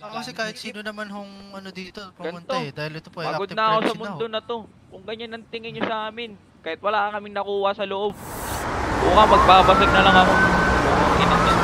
Kasi kahit sino naman hong ano dito pumunta Ganto. eh, dahil ito po ay Pagod active na ako sa currency mundo now. na to. Kung ganyan ang tingin nyo sa amin, kahit wala kaming nakuha sa loob. Buka magbabasag na lang ako. Inang yan.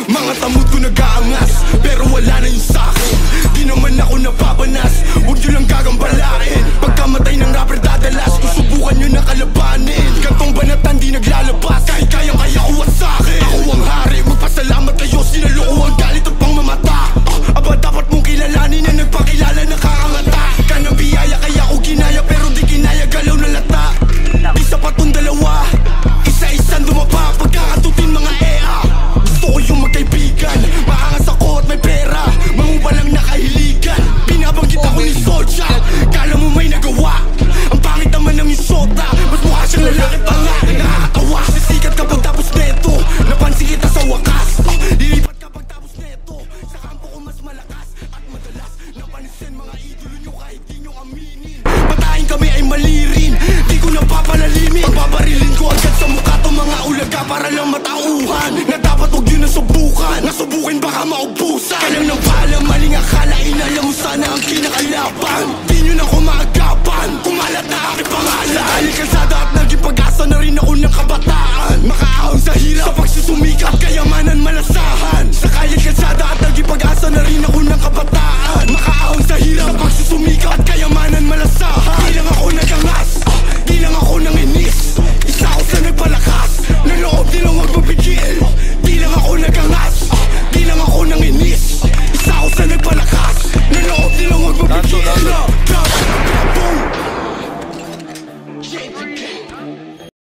Mga tamod ko nag-aangas, pero wala na yung sakin. Di naman ako napapanas, huwag nyo lang gagambalain. Pagkamatay ng rapper dadalas, kung subukan nyo na kalabanin. Gantong banatan di naglalabas, kahit kayang kaya uwan sa'kin. Ako ang hari, magpasalamat kayo, sinaloko ang galit at pangmamata. Aba dapat mong kilalanin na nagpakilala nakakangata. Ka ng biyaya kaya ko ginaya, pero di kinaya galaw na lata. Isa pa tong dalawa, isa-isang dumapa, pagkakatutin mga EA. Gusto ko yung magkaibigan, maangas ako at may pera, mangubalang nakahiligan. Binabanggit ako ni Soldier, kala mo may nagawa. Ang pangit naman ng isota, mas mukha siyang lalaki pa nga. Nakakatawa, sisikat kapag tapos neto, napansin kita sa wakas. Lilipat kapag tapos neto, sa kampo ko mas malakas. At madalas, napansin mga idolo nyo kahit di nyo aminin. Patayin kami ay mali rin, di ko napapalalimin. Pagbabarilin ko agad sa mukha to mga ulaga para lang matauhan. Na dapat huwag yun nasubukan, nasubukin baka maubusan. Kailang nang paalam, maling akala, inalam mo sana ang kinakalaban. Di nyo na kumagapan, kumalat na aking pangalan. Dahil kalsada at naging pag-asa na rin ako ng kabataan. Makaahon sa hirap sa pagsusumikap, kaya man